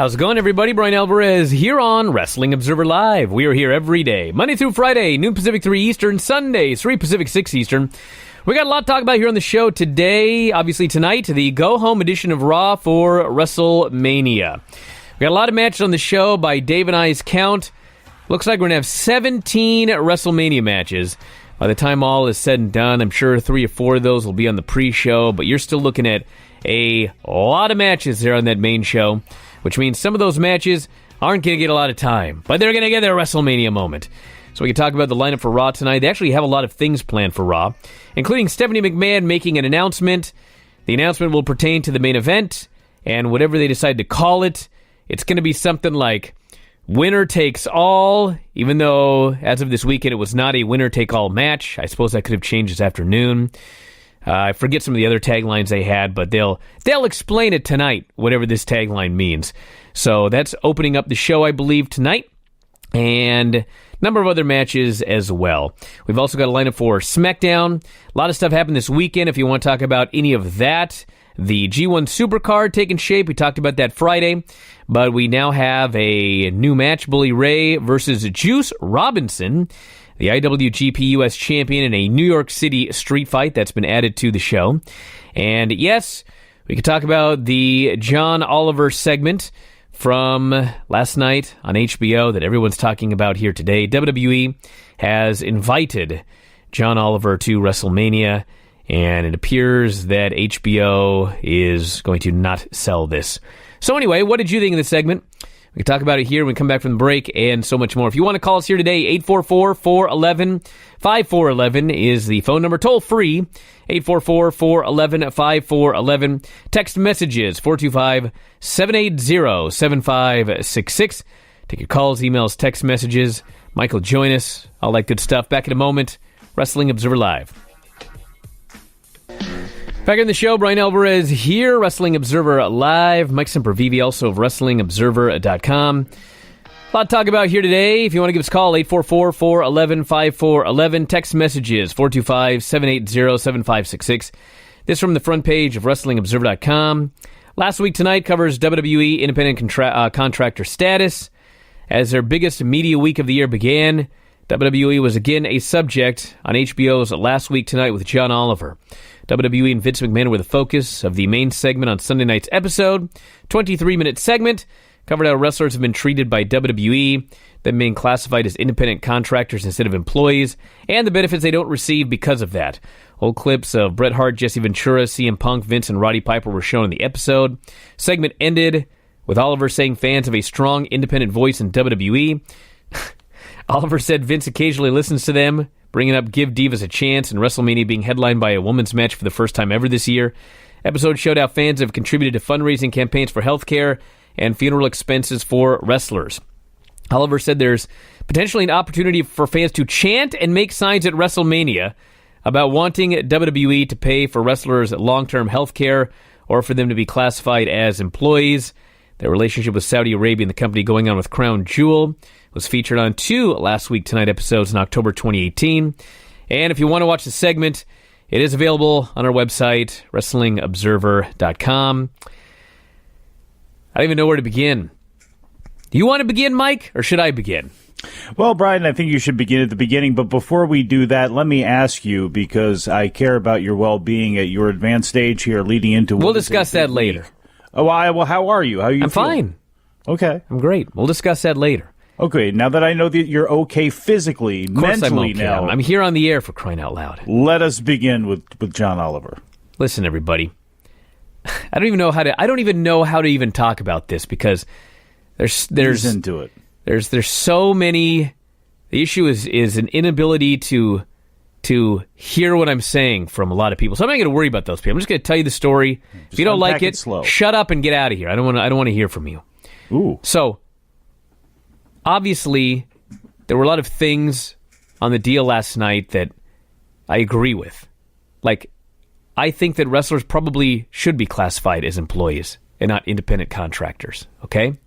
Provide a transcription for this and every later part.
How's it going, everybody? Bryan Alvarez here on Wrestling Observer Live. We are here every day, Monday through Friday, noon Pacific, 3 Eastern, Sundays, 3 Pacific, 6 Eastern. We got a lot to talk about here on the show today. Obviously tonight, the go-home edition of Raw for WrestleMania. We got a lot of matches on the show by Dave and I's count. Looks like we're going to have 17 WrestleMania matches. By the time all is said and done, I'm sure 3 or 4 of those will be on the pre-show, but you're still looking at a lot of matches there on that main show, which means some of those matches aren't going to get a lot of time, but they're going to get their WrestleMania moment. So we can talk about the lineup for Raw tonight. They actually have a lot of things planned for Raw, including Stephanie McMahon making an announcement. The announcement will pertain to the main event, and whatever they decide to call it, it's going to be something like winner takes all, even though as of this weekend it was not a winner-take-all match. I suppose that could have changed this afternoon. I forget some of the other taglines they had, but they'll explain it tonight, whatever this tagline means. So that's opening up the show, I believe, tonight, and a number of other matches as well. We've also got a lineup for SmackDown. A lot of stuff happened this weekend if you want to talk about any of that. The G1 Supercard taking shape. We talked about that Friday, but we now have a new match, Bully Ray versus Juice Robinson, the IWGP US Champion, in a New York City street fight that's been added to the show. And yes, we could talk about the John Oliver segment from last night on HBO that everyone's talking about here today. WWE has invited John Oliver to WrestleMania, and it appears that HBO is going to not sell this. So anyway, what did you think of this segment? We can talk about it here when we come back from the break and so much more. If you want to call us here today, 844-411-5411 is the phone number, toll free, 844-411-5411. Text messages, 425-780-7566. Take your calls, emails, text messages. Michael, join us. All that good stuff. Back in a moment. Wrestling Observer Live. Back in the show, Bryan Alvarez here, Wrestling Observer Live. Mike Sempervive, also of WrestlingObserver.com. A lot to talk about here today. If you want to give us a call, 844-411-5411. Text messages, 425-780-7566. This from the front page of WrestlingObserver.com. Last week tonight covers WWE independent contractor status. As their biggest media week of the year began, WWE was again a subject on HBO's Last Week Tonight with John Oliver. WWE and Vince McMahon were the focus of the main segment on Sunday night's episode. 23-minute segment covered how wrestlers have been treated by WWE, them being classified as independent contractors instead of employees, and the benefits they don't receive because of that. Old clips of Bret Hart, Jesse Ventura, CM Punk, Vince, and Roddy Piper were shown in the episode. Segment ended with Oliver saying fans have a strong independent voice in WWE. Oliver said Vince occasionally listens to them, bringing up Give Divas a Chance and WrestleMania being headlined by a women's match for the first time ever this year. Episode showed how fans have contributed to fundraising campaigns for healthcare and funeral expenses for wrestlers. Oliver said there's potentially an opportunity for fans to chant and make signs at WrestleMania about wanting WWE to pay for wrestlers' long-term healthcare or for them to be classified as employees. Their relationship with Saudi Arabia and the company going on with Crown Jewel was featured on 2 Last Week Tonight episodes in October 2018. And if you want to watch the segment, it is available on our website, WrestlingObserver.com. I don't even know where to begin. Do you want to begin, Mike, or should I begin? Well, Bryan, I think you should begin at the beginning, but before we do that, let me ask you, because I care about your well-being at your advanced age here leading into... We'll discuss that later. Oh, well, how are you? How are you I'm fine. Okay. I'm great. We'll discuss that later. Okay, now that I know that you're okay physically, mentally I'm okay. now... I'm here on the air, for crying out loud. Let us begin with John Oliver. Listen, everybody. I don't even know how to even talk about this, because there's into it. There's so many... The issue is an inability to hear what I'm saying from a lot of people. So I'm not going to worry about those people. I'm just going to tell you the story. If you don't like it, shut up and get out of here. I don't want to hear from you. Ooh. So, obviously, there were a lot of things on the deal last night that I agree with. Like, I think that wrestlers probably should be classified as employees and not independent contractors, okay?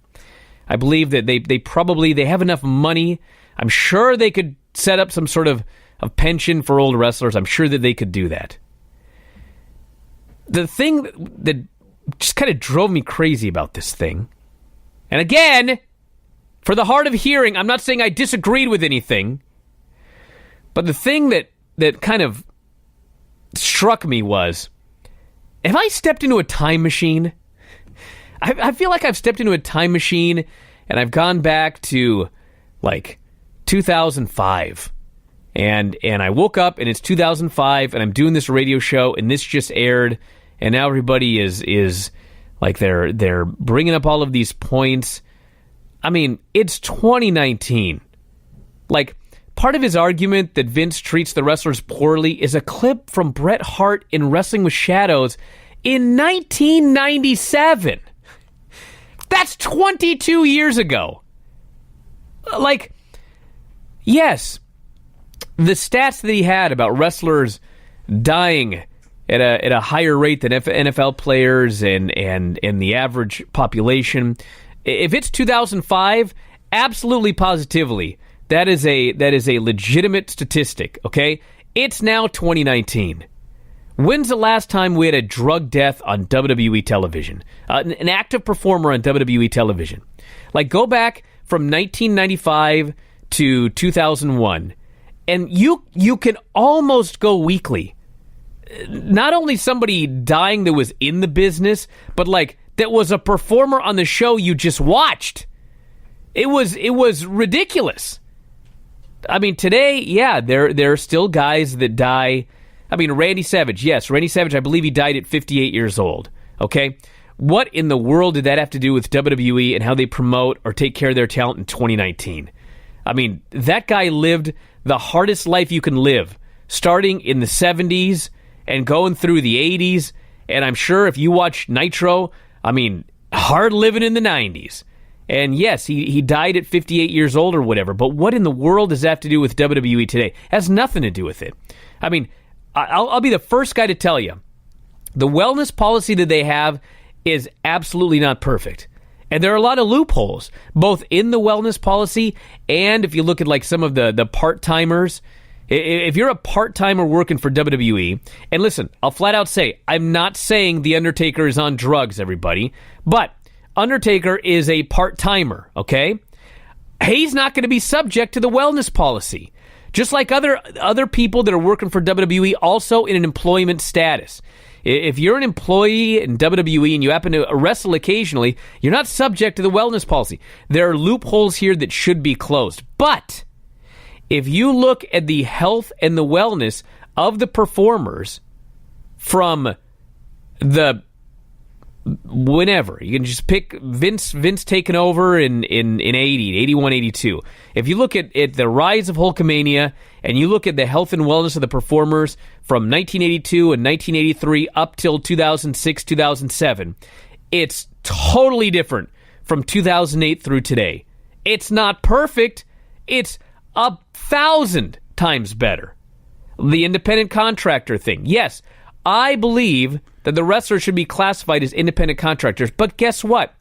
I believe that they have enough money. I'm sure they could set up some sort of pension for old wrestlers. I'm sure that they could do that. The thing that just kind of drove me crazy about this thing, And again, for the hard of hearing, I'm not saying I disagreed with anything, but the thing that kind of struck me was, have I stepped into a time machine? I feel like I've stepped into a time machine and I've gone back to like 2005. And I woke up and it's 2005 and I'm doing this radio show and this just aired and now everybody is like they're bringing up all of these points. I mean, it's 2019. Like, part of his argument that Vince treats the wrestlers poorly is a clip from Bret Hart in Wrestling with Shadows in 1997. That's 22 years ago. Like, yes, the stats that he had about wrestlers dying at a higher rate than NFL players and the average population, if it's 2005, absolutely positively, that is a legitimate statistic, okay? It's now 2019. When's the last time we had a drug death on WWE television? An active performer on WWE television. Like, go back from 1995 to 2001, and you can almost go weekly. Not only somebody dying that was in the business, but like that was a performer on the show you just watched. It was ridiculous. I mean, today, yeah, there are still guys that die. I mean, Randy Savage, yes, Randy Savage, I believe he died at 58 years old, okay? What in the world did that have to do with WWE and how they promote or take care of their talent in 2019? I mean, that guy lived the hardest life you can live, starting in the 70s and going through the 80s, and I'm sure if you watch Nitro, I mean, hard living in the 90s. And yes, he died at 58 years old or whatever, but what in the world does that have to do with WWE today? It has nothing to do with it. I mean, I'll be the first guy to tell you, the wellness policy that they have is absolutely not perfect. And there are a lot of loopholes, both in the wellness policy and if you look at like some of the part-timers. If you're a part-timer working for WWE, and listen, I'll flat out say, I'm not saying The Undertaker is on drugs, everybody, but Undertaker is a part-timer, okay? He's not going to be subject to the wellness policy. Just like other people that are working for WWE, also in an employment status. If you're an employee in WWE and you happen to wrestle occasionally, you're not subject to the wellness policy. There are loopholes here that should be closed. But if you look at the health and the wellness of the performers from the whenever, you can just pick Vince taking over in 80, 81, 82. If you look at the rise of Hulkamania and you look at the health and wellness of the performers from 1982 and 1983 up till 2006, 2007, it's totally different from 2008 through today. It's not perfect. It's 1,000 times better. The independent contractor thing. Yes, I believe that the wrestlers should be classified as independent contractors, but guess what?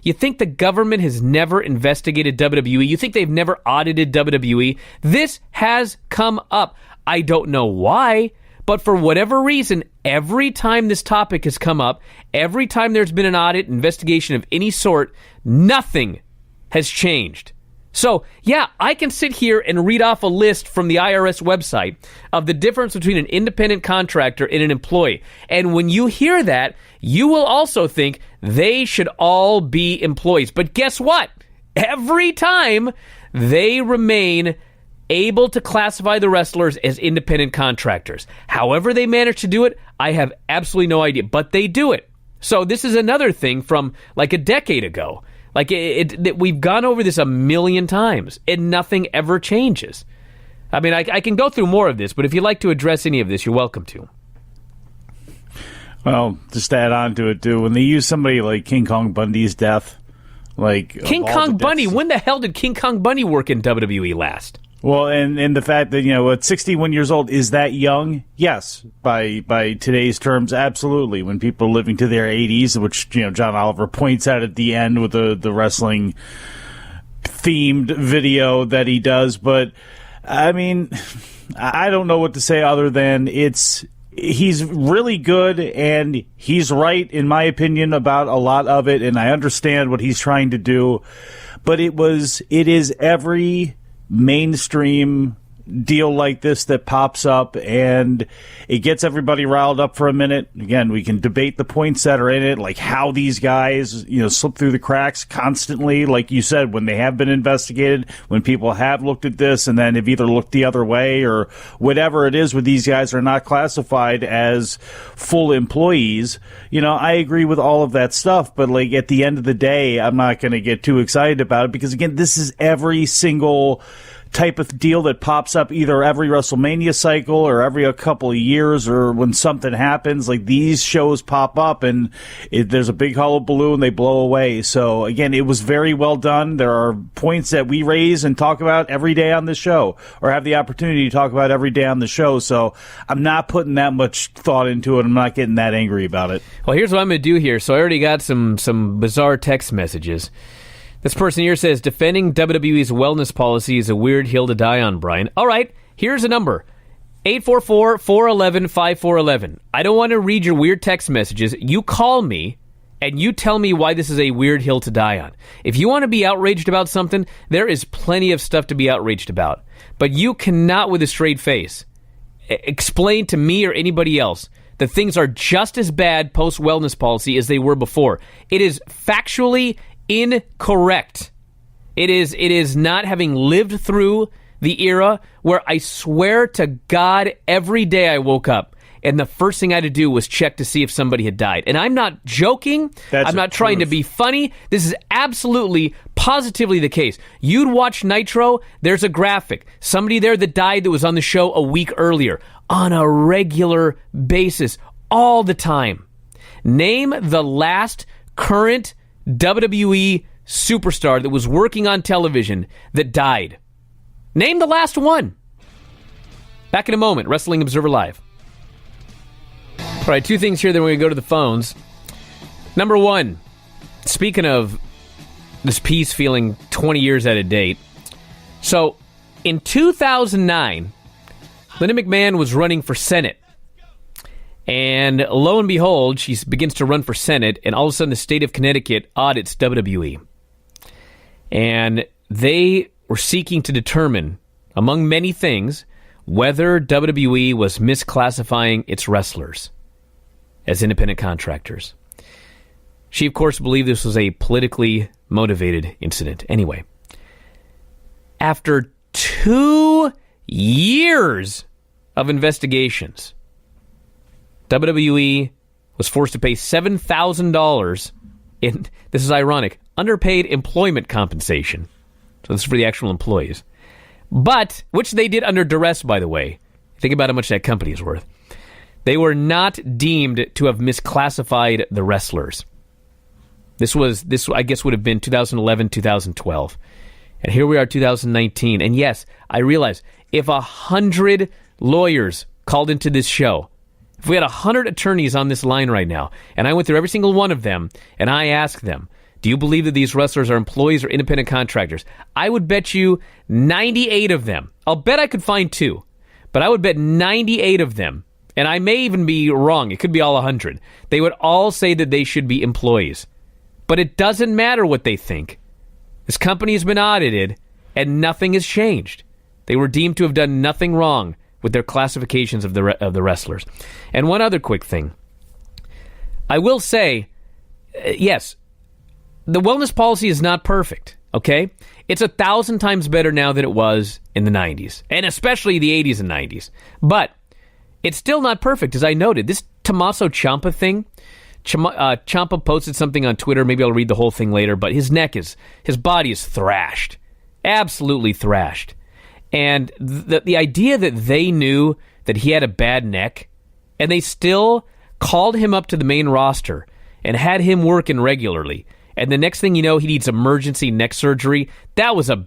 You think the government has never investigated WWE? You think they've never audited WWE? This has come up. I don't know why, but for whatever reason, every time this topic has come up, every time there's been an audit, investigation of any sort, nothing has changed. So, yeah, I can sit here and read off a list from the IRS website of the difference between an independent contractor and an employee. And when you hear that, you will also think they should all be employees. But guess what? Every time they remain able to classify the wrestlers as independent contractors. However they manage to do it, I have absolutely no idea. But they do it. So this is another thing from like a decade ago. Like, we've gone over this a million times, and nothing ever changes. I mean, I can go through more of this, but if you'd like to address any of this, you're welcome to. Well, just to add on to it, too, when they use somebody like King Kong Bundy's death, like... King Kong Bundy? When the hell did King Kong Bundy work in WWE last? Well, and the fact that, you know, at 61 years old, is that young? Yes, by today's terms, absolutely. When people are living to their 80s, which, you know, John Oliver points out at the end with the wrestling themed video that he does. But, I mean, I don't know what to say other than it's he's really good, and he's right, in my opinion, about a lot of it, and I understand what he's trying to do. But it is every mainstream deal like this that pops up, and it gets everybody riled up for a minute. Again, we can debate the points that are in it, like how these guys, slip through the cracks constantly, like you said, when they have been investigated, when people have looked at this and then have either looked the other way or whatever it is, where these guys are not classified as full employees. I agree with all of that stuff, but like at the end of the day, I'm not going to get too excited about it, because again, this is every single type of deal that pops up either every WrestleMania cycle or every a couple of years, or when something happens. Like, these shows pop up and there's a big hollow balloon, they blow away. So again, it was very well done. There are points that we raise and talk about every day on the show, or have the opportunity to talk about every day on the show. So I'm not putting that much thought into it. I'm not getting that angry about it. Well, here's what I'm going to do here. So I already got some bizarre text messages. This person here says, defending WWE's wellness policy is a weird hill to die on, Bryan. All right, here's a number. 844-411-5411. I don't want to read your weird text messages. You call me, and you tell me why this is a weird hill to die on. If you want to be outraged about something, there is plenty of stuff to be outraged about. But you cannot, with a straight face, explain to me or anybody else that things are just as bad post-wellness policy as they were before. It is factually incorrect. It is not having lived through the era where I swear to God every day I woke up and the first thing I had to do was check to see if somebody had died. And I'm not joking. I'm not trying to be funny. This is absolutely, positively the case. You'd watch Nitro, there's a graphic. Somebody there that died that was on the show a week earlier. On a regular basis. All the time. Name the last current WWE superstar that was working on television that died. Name the last one. Back in a moment. Wrestling Observer Live. All right, two things here, then we're going to go to the phones. Number one, speaking of this piece feeling 20 years out of date. So, in 2009, Linda McMahon was running for Senate. And lo and behold, she begins to run for Senate, and all of a sudden the state of Connecticut audits WWE. And they were seeking to determine, among many things, whether WWE was misclassifying its wrestlers as independent contractors. She, of course, believed this was a politically motivated incident. Anyway, after 2 years of investigations, WWE was forced to pay $7,000 in, this is ironic, underpaid employment compensation. So this is for the actual employees. But, which they did under duress, by the way. Think about how much that company is worth. They were not deemed to have misclassified the wrestlers. This I guess would have been 2011, 2012. And here we are, 2019. And yes, I realize if 100 lawyers called into this show, if we had 100 attorneys on this line right now, and I went through every single one of them, and I asked them, do you believe that these wrestlers are employees or independent contractors? I would bet you 98 of them. I'll bet I could find 2, but I would bet 98 of them, and I may even be wrong. It could be all 100. They would all say that they should be employees. But it doesn't matter what they think. This company has been audited, and nothing has changed. They were deemed to have done nothing wrong with their classifications of the wrestlers. And one other quick thing. I will say, yes, the wellness policy is not perfect, okay? It's 1,000 times better now than it was in the 90s, and especially the 80s and 90s. But it's still not perfect, as I noted. This Tommaso Ciampa thing, Ciampa posted something on Twitter. Maybe I'll read the whole thing later, but his body is thrashed. Absolutely thrashed. And the idea that they knew that he had a bad neck, and they still called him up to the main roster and had him working regularly, and the next thing you know, he needs emergency neck surgery, that was a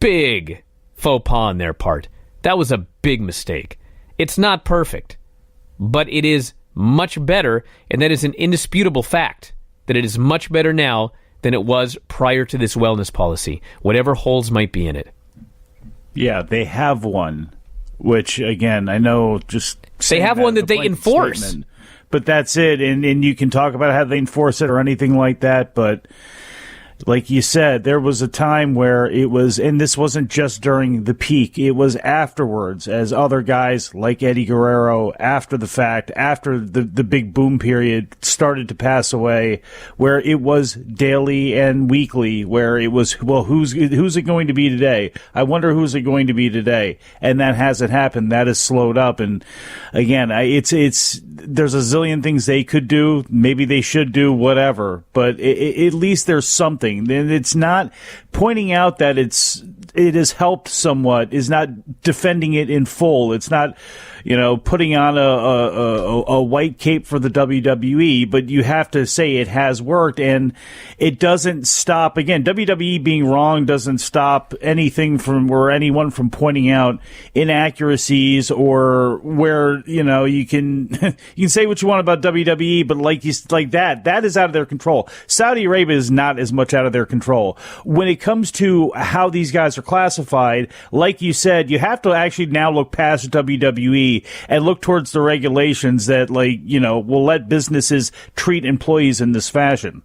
big faux pas on their part. That was a big mistake. It's not perfect, but it is much better, and that is an indisputable fact, that it is much better now than it was prior to this wellness policy, whatever holes might be in it. Yeah, they have one which, again, I know just... They have one that they enforce. But that's it, and you can talk about how they enforce it or anything like that, but... Like you said, there was a time where it was, and this wasn't just during the peak, it was afterwards, as other guys like Eddie Guerrero, after the fact, after the big boom period started to pass away, where it was daily and weekly, where it was, well, who's it going to be today? I wonder who's it going to be today? And that hasn't happened. That has slowed up. And again, there's a zillion things they could do. Maybe they should do whatever, but at least there's something. And it's not pointing out that it has helped somewhat, is not defending it in full. It's not, putting on a white cape for the WWE, but you have to say it has worked, and it doesn't stop. Again, WWE being wrong doesn't stop anything anyone from pointing out inaccuracies or where, you can you can say what you want about WWE, but like that is out of their control. Saudi Arabia is not as much out of their control. When it comes to how these guys are classified, like you said, you have to actually now look past WWE and look towards the regulations that, will let businesses treat employees in this fashion.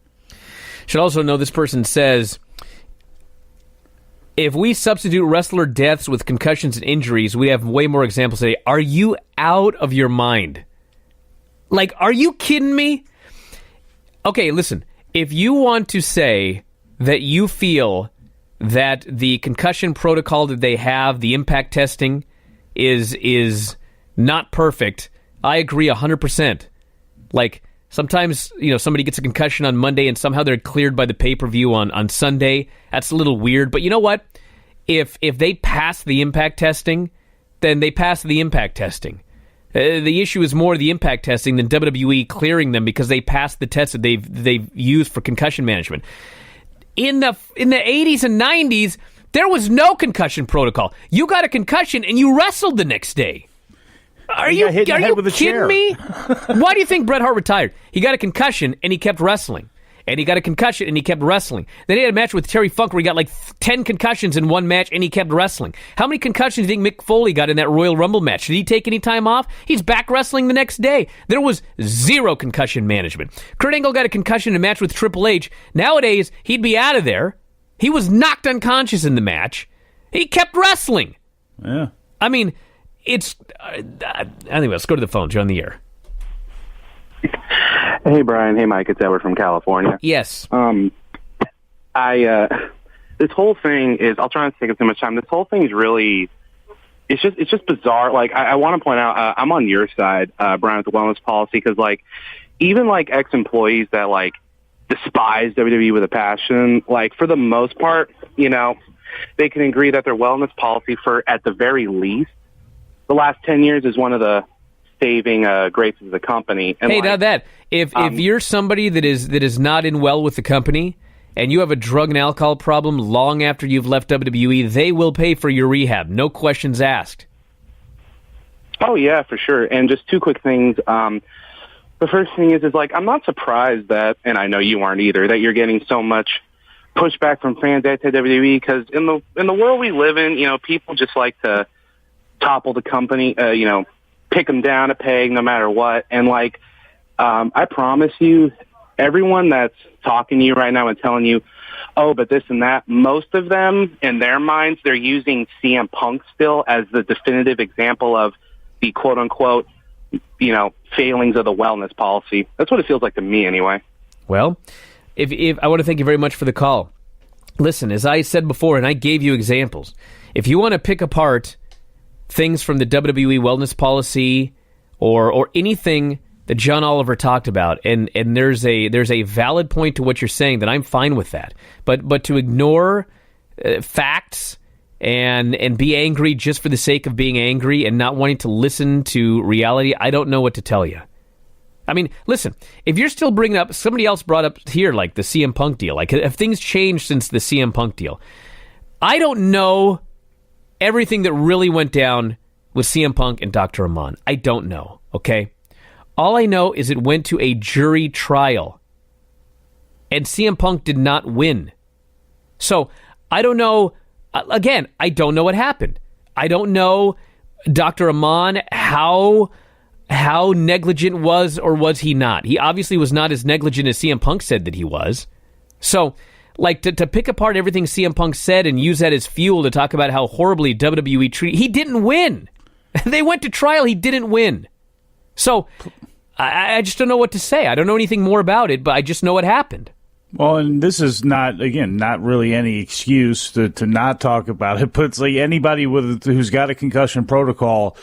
Should also know this person says, if we substitute wrestler deaths with concussions and injuries, we have way more examples today. Are you out of your mind? Are you kidding me? Okay, listen. If you want to say that you feel that the concussion protocol that they have, the impact testing, is not perfect, I agree 100%. Sometimes, somebody gets a concussion on Monday and somehow they're cleared by the pay-per-view on Sunday. That's a little weird. But you know what? If they pass the impact testing, then they pass the impact testing. The issue is more the impact testing than WWE clearing them because they passed the tests that they've used for concussion management. In the 80s and 90s, there was no concussion protocol. You got a concussion and you wrestled the next day. Are you kidding me? Why do you think Bret Hart retired? He got a concussion and he kept wrestling. And he got a concussion and he kept wrestling. Then he had a match with Terry Funk where he got 10 concussions in one match and he kept wrestling. How many concussions do you think Mick Foley got in that Royal Rumble match? Did he take any time off? He's back wrestling the next day. There was zero concussion management. Kurt Angle got a concussion in a match with Triple H. Nowadays, he'd be out of there. He was knocked unconscious in the match. He kept wrestling. Yeah. I mean, it's... anyway, let's go to the phones. You're on the air. Hey, Brian. Hey, Mike. It's Edward from California. Yes. This whole thing is, I'll try not to take up too much time. This whole thing is really, it's just bizarre. I want to point out, I'm on your side, Brian, with the wellness policy, because, even, ex-employees that, despise WWE with a passion, for the most part, they can agree that their wellness policy for, at the very least, the last 10 years is one of the saving graces of the company. And hey, now that if you're somebody that is not in well with the company and you have a drug and alcohol problem long after you've left WWE, they will pay for your rehab, no questions asked. Oh yeah, for sure. And just two quick things. The first thing is I'm not surprised that, and I know you aren't either, that you're getting so much pushback from fans at WWE, because in the world we live in, people just like to topple the company, pick them down a peg no matter what. And I promise you, everyone that's talking to you right now and telling you, oh, but this and that, most of them in their minds, they're using CM Punk still as the definitive example of the quote unquote, failings of the wellness policy. That's what it feels like to me anyway. Well, if I want to thank you very much for the call. Listen, as I said before, and I gave you examples, if you want to pick apart things from the WWE wellness policy or anything that John Oliver talked about, and there's a valid point to what you're saying, that I'm fine with that. But to ignore facts and be angry just for the sake of being angry and not wanting to listen to reality, I don't know what to tell you. I mean, listen, if you're still bringing up, somebody else brought up here, the CM Punk deal, have things changed since the CM Punk deal? I don't know everything that really went down with CM Punk and Dr. Aman. I don't know, okay? All I know is it went to a jury trial, and CM Punk did not win. So, I don't know, again, I don't know what happened. I don't know Dr. Aman how negligent was or was he not? He obviously was not as negligent as CM Punk said that he was. So, like, to pick apart everything CM Punk said and use that as fuel to talk about how horribly WWE treated... He didn't win. They went to trial. He didn't win. So, I just don't know what to say. I don't know anything more about it, but I just know what happened. Well, and this is not really any excuse to not talk about it, but it's like anybody who's got a concussion protocol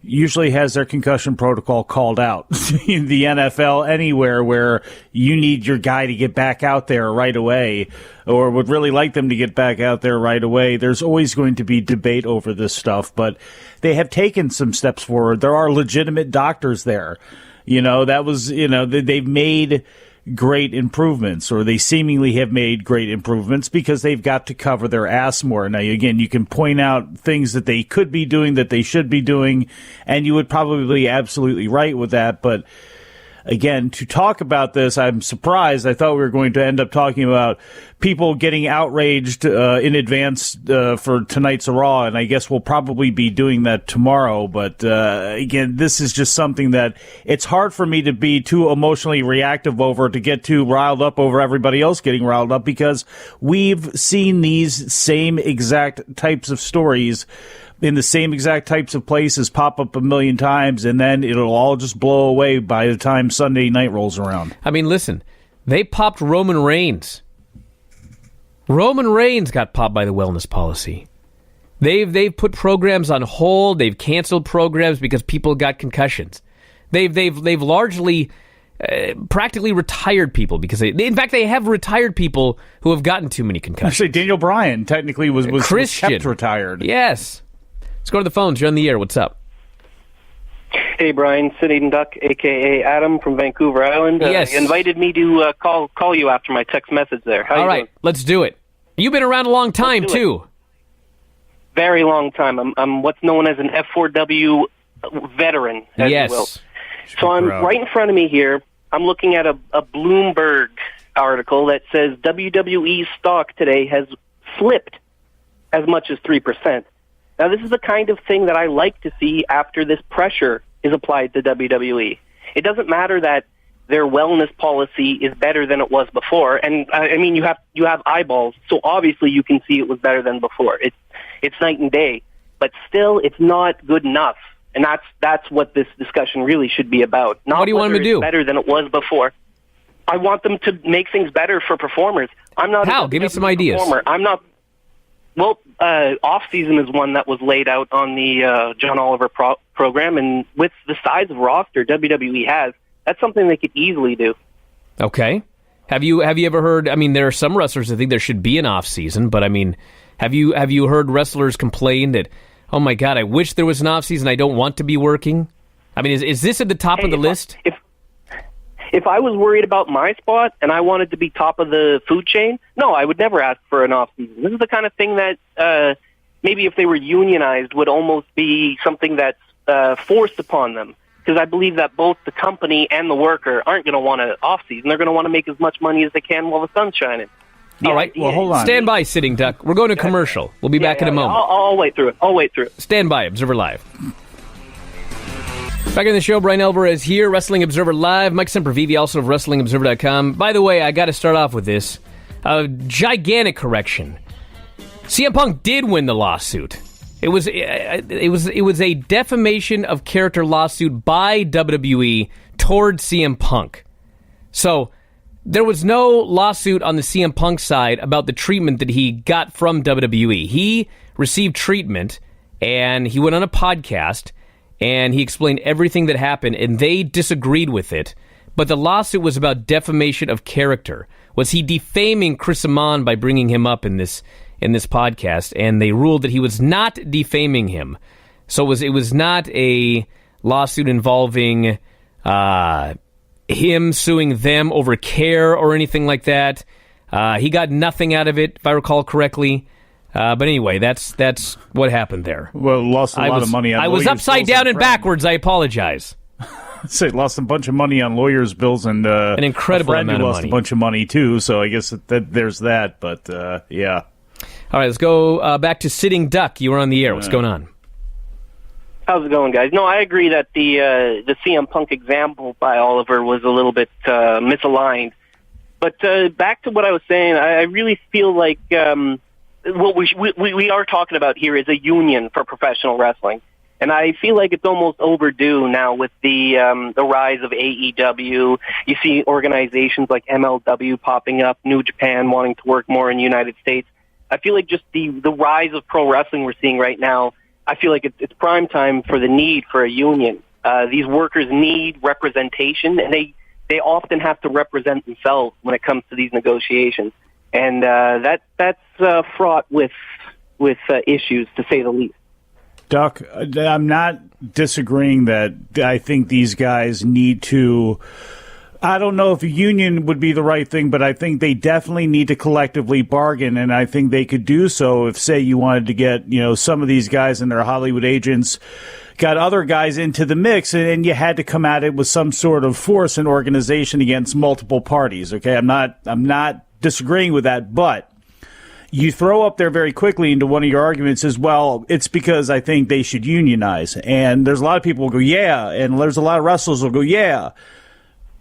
usually has their concussion protocol called out. In the NFL, anywhere where you need your guy to get back out there right away, or would really like them to get back out there right away, there's always going to be debate over this stuff, but they have taken some steps forward. There are legitimate doctors there. They've made great improvements, or they seemingly have made great improvements because they've got to cover their ass more. Now, again, you can point out things that they could be doing, that they should be doing, and you would probably be absolutely right with that. But again, to talk about this, I'm surprised. I thought we were going to end up talking about people getting outraged in advance for tonight's Raw, and I guess we'll probably be doing that tomorrow. But again, this is just something that it's hard for me to be too emotionally reactive over, to get too riled up over everybody else getting riled up, because we've seen these same exact types of stories in the same exact types of places pop up a million times, and then it'll all just blow away by the time Sunday night rolls around. I mean, listen, they popped Roman Reigns. Roman Reigns got popped by the wellness policy. They've put programs on hold. They've canceled programs because people got concussions. They've largely practically retired people because in fact they have retired people who have gotten too many concussions. Actually, Daniel Bryan technically was kept retired. Yes. Let's go to the phones. You're on the air. What's up? Hey, Bryan, Sitting Duck, a.k.a. Adam from Vancouver Island. Yes. You invited me to call you after my text message there. How All you right, doing? let's do it. You've been around a long time, too. Very long time. I'm what's known as an F4W veteran, as you will. So I'm right in front of me here. I'm looking at a Bloomberg article that says WWE stock today has slipped as much as 3%. Now, this is the kind of thing that I like to see after this pressure is applied to WWE. It doesn't matter that their wellness policy is better than it was before, and I mean you have eyeballs, so obviously you can see it was better than before. It's night and day, but still, it's not good enough, and that's what this discussion really should be about. Not what do you want them to do? Better than it was before. I want them to make things better for performers. I'm not. How? Give me some ideas. I'm not. Well, off-season is one that was laid out on the John Oliver program, and with the size of roster WWE has, that's something they could easily do. Okay. Have you ever heard, I mean, there are some wrestlers that think there should be an off-season, but I mean, have you heard wrestlers complain that, oh my God, I wish there was an off-season, I don't want to be working? I mean, is this at the top of the list? If I was worried about my spot and I wanted to be top of the food chain, no, I would never ask for an off-season. This is the kind of thing that maybe if they were unionized would almost be something that's forced upon them. Because I believe that both the company and the worker aren't going to want an off-season. They're going to want to make as much money as they can while the sun's shining. All right, well, hold on. Stand by, Sitting Duck. We're going to commercial. We'll be back in a moment. I'll wait through it. Stand by, Observer Live. Back in the show, Bryan Alvarez here, Wrestling Observer Live. Mike Sempervive, also of WrestlingObserver.com. By the way, I got to start off with this. A gigantic correction. CM Punk did win the lawsuit. It was a defamation of character lawsuit by WWE toward CM Punk. So there was no lawsuit on the CM Punk side about the treatment that he got from WWE. He received treatment, and he went on a podcast, and he explained everything that happened, and they disagreed with it. But the lawsuit was about defamation of character. Was he defaming Chris Amon by bringing him up in this podcast? And they ruled that he was not defaming him. So it was not a lawsuit involving him suing them over care or anything like that. He got nothing out of it, if I recall correctly. But anyway, that's what happened there. Well, lost a lot of money on I was upside down and backwards. I apologize. Say lost a bunch of money on lawyers' bills and an incredible amount of money. Lost a bunch of money too. So I guess that there's that. But yeah. All right, let's go back to Sitting Duck. You were on the air. What's going on? How's it going, guys? No, I agree that the CM Punk example by Oliver was a little bit misaligned. But back to what I was saying, I really feel like what we are talking about here is a union for professional wrestling. And I feel like it's almost overdue now with the rise of AEW. You see organizations like MLW popping up, New Japan wanting to work more in the United States. I feel like just the rise of pro wrestling we're seeing right now, I feel like it's prime time for the need for a union. These workers need representation, and they often have to represent themselves when it comes to these negotiations. And that's fraught with issues, to say the least. Duck, I'm not disagreeing that I think these guys need to. I don't know if a union would be the right thing, but I think they definitely need to collectively bargain, and I think they could do so if, say, you wanted to get, some of these guys and their Hollywood agents got other guys into the mix, and you had to come at it with some sort of force and organization against multiple parties. Okay, I'm not disagreeing with that, but you throw up there very quickly into one of your arguments as well, it's because I think they should unionize. And there's a lot of people who go, yeah, and there's a lot of wrestlers who will go, yeah.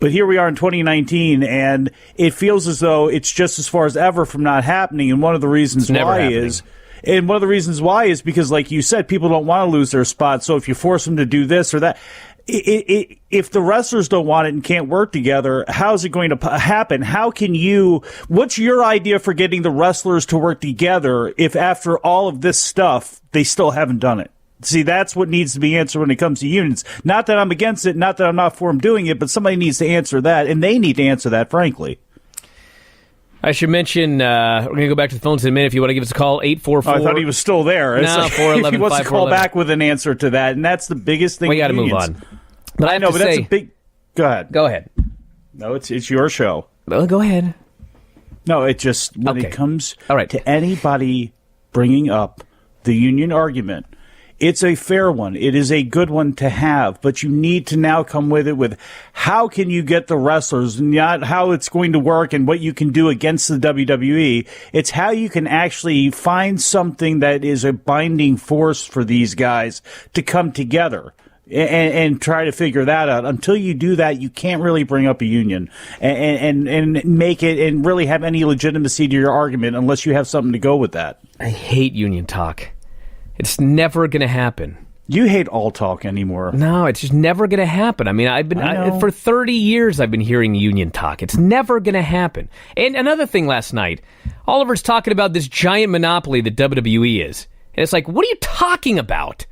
But here we are in 2019, and it feels as though it's just as far as ever from not happening. And one of the reasons why is because, like you said, people don't want to lose their spot. So if you force them to do this or that, if the wrestlers don't want it and can't work together, how's it going to happen? What's your idea for getting the wrestlers to work together if after all of this stuff, they still haven't done it? See, that's what needs to be answered when it comes to unions. Not that I'm against it, not that I'm not for them doing it, but somebody needs to answer that, and they need to answer that, frankly. I should mention, we're going to go back to the phones in a minute. If you want to give us a call, 844. I thought he was still there. No, 411. He wants to call back with an answer to that, and that's the biggest thing. We got to move on. But I know, but that's a big. Go ahead. Go ahead. No, it's your show. Well, go ahead. No, it just when it comes right. to anybody bringing up the union argument, it's a fair one. It is a good one to have, but you need to now come with it with how can you get the wrestlers, not how it's going to work and what you can do against the WWE. It's how you can actually find something that is a binding force for these guys to come together and try to figure that out. Until you do that, you can't really bring up a union and make it and really have any legitimacy to your argument unless you have something to go with that. I hate union talk. It's never going to happen. You hate all talk anymore. No, it's just never going to happen. I mean, for 30 years I've been hearing union talk. It's never going to happen. And another thing last night, Oliver's talking about this giant monopoly that WWE is. And it's like, what are you talking about?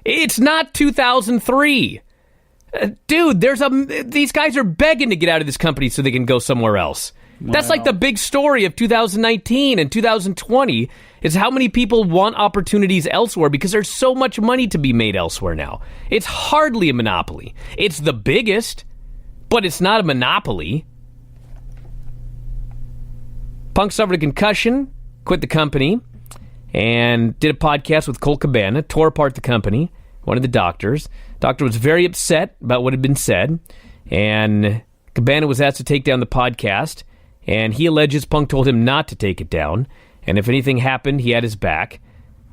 It's not 2003. Dude, these guys are begging to get out of this company so they can go somewhere else. Wow. That's like the big story of 2019 and 2020 is how many people want opportunities elsewhere because there's so much money to be made elsewhere now. It's hardly a monopoly. It's the biggest, but it's not a monopoly. Punk suffered a concussion, quit the company, and did a podcast with Colt Cabana, tore apart the company, one of the doctors. Doctor was very upset about what had been said, and Cabana was asked to take down the podcast, and he alleges Punk told him not to take it down, and if anything happened, he had his back.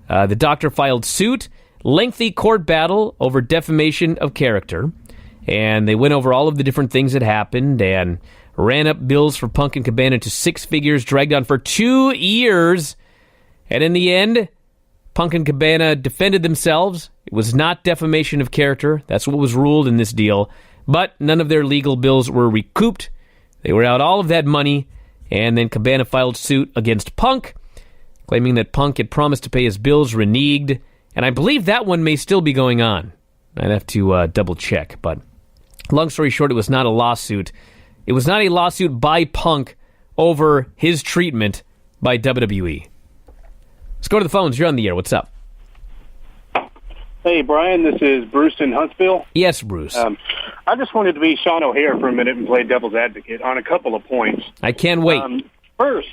The doctor filed suit, lengthy court battle over defamation of character, and they went over all of the different things that happened and ran up bills for Punk and Cabana to 6 figures, dragged on for 2 years, and in the end, Punk and Cabana defended themselves. It was not defamation of character. That's what was ruled in this deal, but none of their legal bills were recouped. They were out all of that money, and then Cabana filed suit against Punk, claiming that Punk had promised to pay his bills, reneged, and I believe that one may still be going on. I'd have to double check, but long story short, it was not a lawsuit. It was not a lawsuit by Punk over his treatment by WWE. Let's go to the phones. You're on the air. What's up? Hey, Bryan, this is Bruce in Huntsville. Yes, Bruce. I just wanted to be Sean O'Hare for a minute and play devil's advocate on a couple of points. I can't wait. First,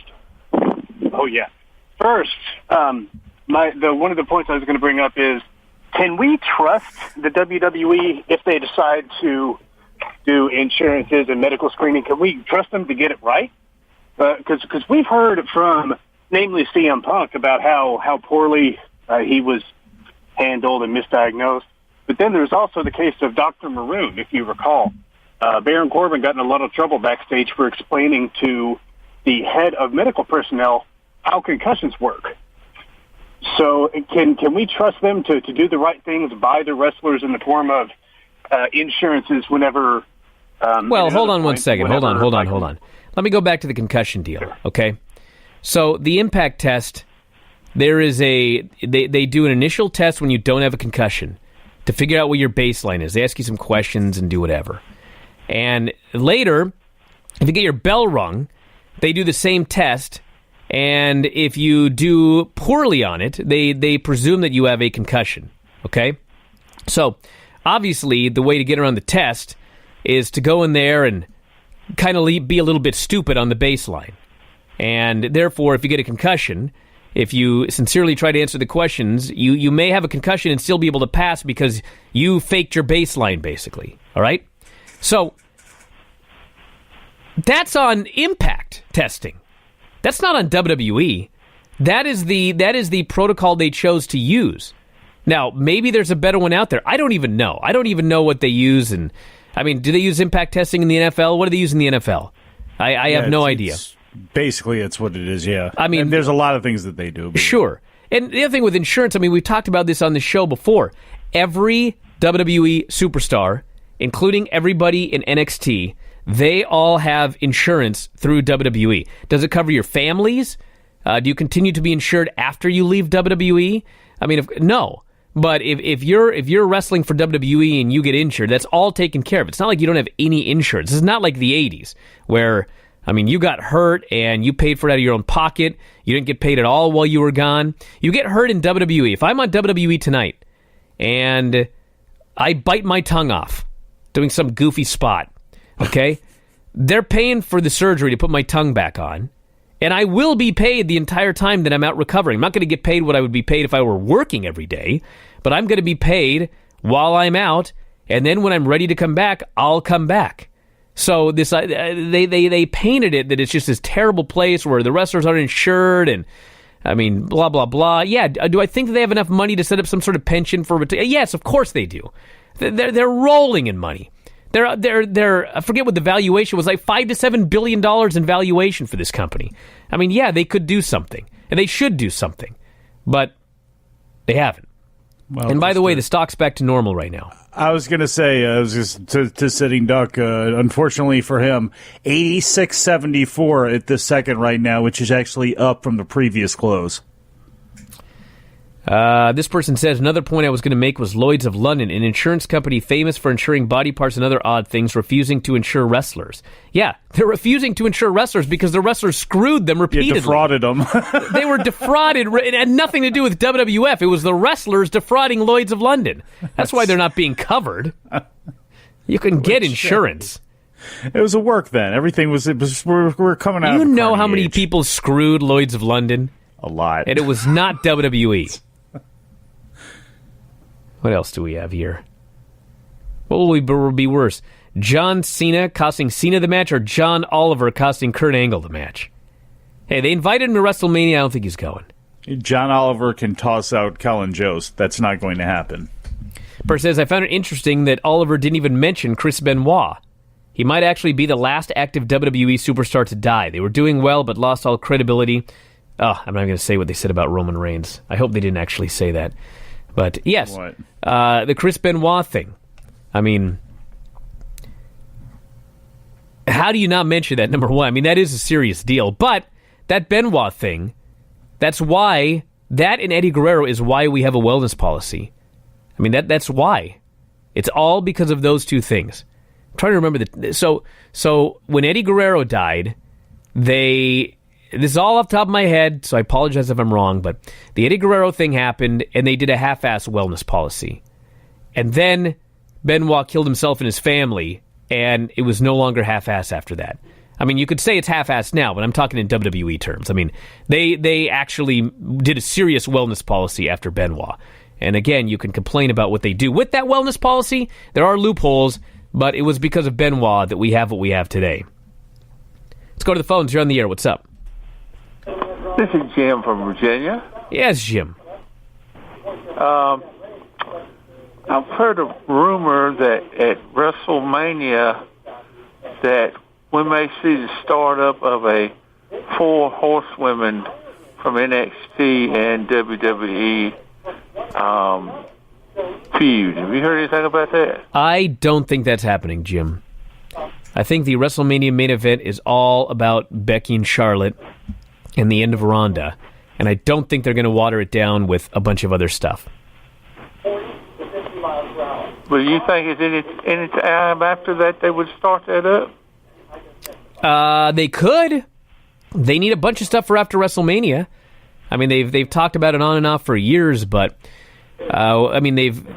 one of the points I was going to bring up is, can we trust the WWE if they decide to do insurances and medical screening? Can we trust them to get it right? Because we've heard from, namely CM Punk, about how poorly he was handled and misdiagnosed. But then there's also the case of Dr. Maroon, if you recall. Baron Corbin got in a lot of trouble backstage for explaining to the head of medical personnel how concussions work. So can we trust them to do the right things by the wrestlers in the form of insurances whenever... well, hold on one second. Hold on. Let me go back to the concussion deal, okay? So the impact test, there is they do an initial test when you don't have a concussion to figure out what your baseline is. They ask you some questions and do whatever. And later, if you get your bell rung, they do the same test, and if you do poorly on it, they presume that you have a concussion, okay? So, obviously, the way to get around the test is to go in there and kind of be a little bit stupid on the baseline. And therefore, if you get a concussion, if you sincerely try to answer the questions, you may have a concussion and still be able to pass because you faked your baseline, basically, all right? So, that's on impact testing. That's not on WWE. That is the protocol they chose to use. Now, maybe there's a better one out there. I don't even know. I don't even know what they use. And I mean, do they use impact testing in the NFL? What do they use in the NFL? I have no idea. Basically, it's what it is, yeah. I mean, and there's a lot of things that they do. Sure. And the other thing with insurance, I mean, we've talked about this on the show before. Every WWE superstar, including everybody in NXT, they all have insurance through WWE. Does it cover your families? Do you continue to be insured after you leave WWE? I mean, no. But if you're wrestling for WWE and you get injured, that's all taken care of. It's not like you don't have any insurance. It's not like the 80s where, I mean, you got hurt and you paid for it out of your own pocket. You didn't get paid at all while you were gone. You get hurt in WWE. If I'm on WWE tonight and I bite my tongue off doing some goofy spot, okay, they're paying for the surgery to put my tongue back on, and I will be paid the entire time that I'm out recovering. I'm not going to get paid what I would be paid if I were working every day, but I'm going to be paid while I'm out, and then when I'm ready to come back, I'll come back. So this they painted it that it's just this terrible place where the wrestlers aren't insured, and I mean, blah, blah, blah. Yeah, do I think they have enough money to set up some sort of pension for... Yes, of course they do. They're rolling in money. They're I forget what the valuation was, like $5 to $7 billion in valuation for this company. I mean, yeah, they could do something, and they should do something, but they haven't. Well, and by the way, the stock's back to normal right now. I was going to say, I was just to Sitting Duck, unfortunately for him, 86.74 at this second right now, which is actually up from the previous close. This person says, another point I was going to make was Lloyd's of London, an insurance company famous for insuring body parts and other odd things, refusing to insure wrestlers. Yeah, they're refusing to insure wrestlers because the wrestlers screwed them repeatedly. You defrauded them. They were defrauded. It had nothing to do with WWF. It was the wrestlers defrauding Lloyd's of London. That's why they're not being covered. You can get insurance. It was a work then. Everything was we're coming out. You of know how many age. people screwed Lloyd's of London? A lot. And it was not WWE. What else do we have here? What will be worse? John Cena costing Cena the match or John Oliver costing Kurt Angle the match? Hey, they invited him to WrestleMania. I don't think he's going. John Oliver can toss out Colin Jost. That's not going to happen. Bert says, I found it interesting that Oliver didn't even mention Chris Benoit. He might actually be the last active WWE superstar to die. They were doing well, but lost all credibility. Oh, I'm not going to say what they said about Roman Reigns. I hope they didn't actually say that. But yes, the Chris Benoit thing. I mean, how do you not mention that, number one? I mean, that is a serious deal. But that Benoit thing, that's why, that and Eddie Guerrero is why we have a wellness policy. I mean, that's why. It's all because of those two things. I'm trying to remember. So when Eddie Guerrero died, this is all off the top of my head, so I apologize if I'm wrong, but the Eddie Guerrero thing happened, and they did a half-ass wellness policy. And then Benoit killed himself and his family, and it was no longer half-ass after that. I mean, you could say it's half-ass now, but I'm talking in WWE terms. I mean, they actually did a serious wellness policy after Benoit. And again, you can complain about what they do with that wellness policy. There are loopholes, but it was because of Benoit that we have what we have today. Let's go to the phones. You're on the air. What's up? This is Jim from Virginia. Yes, Jim. I've heard a rumor that at WrestleMania that we may see the startup of a 4 horsewomen from NXT and WWE feud. Have you heard anything about that? I don't think that's happening, Jim. I think the WrestleMania main event is all about Becky and Charlotte and the end of Ronda, and I don't think they're going to water it down with a bunch of other stuff. But do you think it's any time after that they would start that up? They could. They need a bunch of stuff for after WrestleMania. I mean, they've talked about it on and off for years, but they've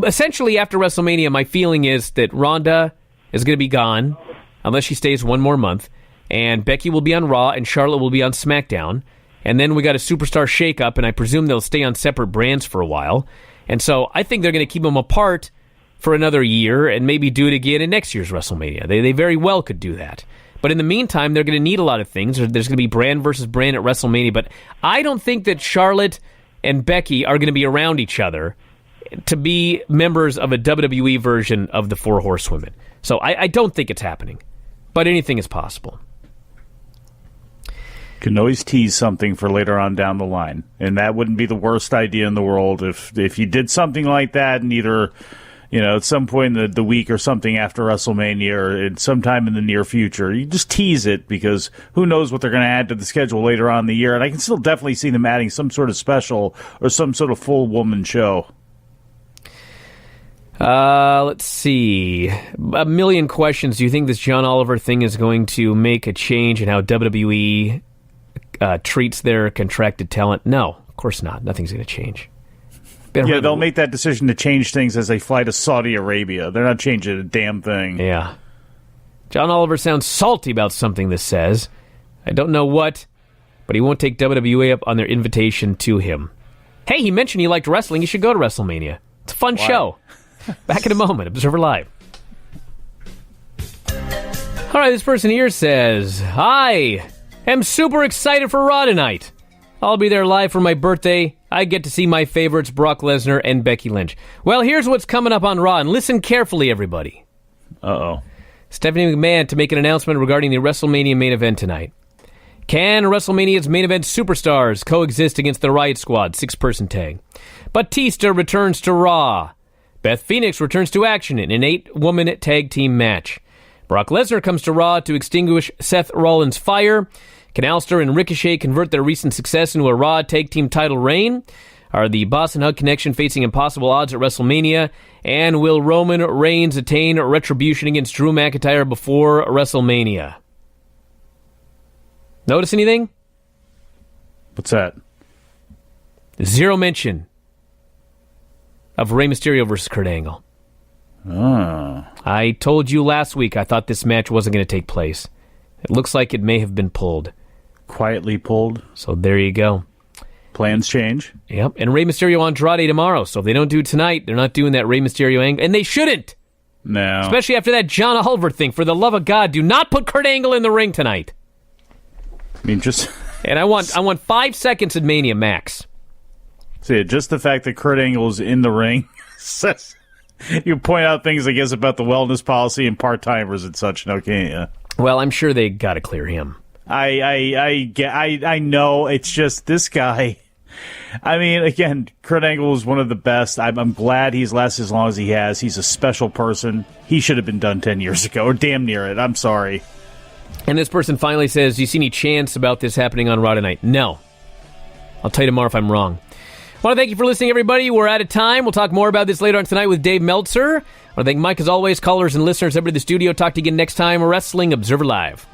essentially after WrestleMania. My feeling is that Ronda is going to be gone unless she stays one more month, and Becky will be on Raw and Charlotte will be on SmackDown, and then we got a superstar shakeup, and I presume they'll stay on separate brands for a while, and so I think they're going to keep them apart for another year and maybe do it again in next year's WrestleMania. They very well could do that. But in the meantime, they're going to need a lot of things. There's going to be brand versus brand at WrestleMania, but I don't think that Charlotte and Becky are going to be around each other to be members of a WWE version of the 4 Horsewomen. So I don't think it's happening, but anything is possible. Can always tease something for later on down the line, and that wouldn't be the worst idea in the world if you did something like that, and either at some point in the week or something after WrestleMania or sometime in the near future, you just tease it because who knows what they're going to add to the schedule later on in the year, and I can still definitely see them adding some sort of special or some sort of full woman show. Let's see. A million questions. Do you think this John Oliver thing is going to make a change in how WWE treats their contracted talent? No, of course not. Nothing's going to change. Yeah, they'll make that decision to change things as they fly to Saudi Arabia. They're not changing a damn thing. Yeah. John Oliver sounds salty about something, this says. I don't know what, but he won't take WWE up on their invitation to him. Hey, he mentioned he liked wrestling. You should go to WrestleMania. It's a fun show. Back in a moment. Observer Live. All right, this person here says, "Hi, am super excited for Raw tonight. I'll be there live for my birthday. I get to see my favorites, Brock Lesnar and Becky Lynch." Well, here's what's coming up on Raw, and listen carefully, everybody. Uh-oh. Stephanie McMahon to make an announcement regarding the WrestleMania main event tonight. Can WrestleMania's main event superstars coexist against the Riot Squad 6-person tag? Batista returns to Raw. Beth Phoenix returns to action in an 8-woman tag team match. Brock Lesnar comes to Raw to extinguish Seth Rollins' fire. Can Aleister and Ricochet convert their recent success into a Raw tag team title reign? Are the Boss and Hug Connection facing impossible odds at WrestleMania? And will Roman Reigns attain retribution against Drew McIntyre before WrestleMania? Notice anything? What's that? Zero mention of Rey Mysterio versus Kurt Angle. Oh. I told you last week I thought this match wasn't going to take place. It looks like it may have been pulled. Quietly pulled. So there you go. Plans change. Yep, and Rey Mysterio Andrade tomorrow. So if they don't do it tonight, they're not doing that Rey Mysterio angle. And they shouldn't. No. Especially after that John Oliver thing. For the love of God, do not put Kurt Angle in the ring tonight. I mean, just... And I want 5 seconds at Mania max. See, just the fact that Kurt Angle is in the ring says... You point out things, I guess, about the wellness policy and part-timers and such, now, can't you? Well, I'm sure they got to clear him. I know. It's just this guy. I mean, again, Kurt Angle is one of the best. I'm glad he's lasted as long as he has. He's a special person. He should have been done 10 years ago, or damn near it. I'm sorry. And this person finally says, do you see any chance about this happening on Raw tonight? No. I'll tell you tomorrow if I'm wrong. I want to thank you for listening, everybody. We're out of time. We'll talk more about this later on tonight with Dave Meltzer. I want to thank Mike, as always, callers and listeners. Everybody in the studio. Talk to you again next time. Wrestling Observer Live.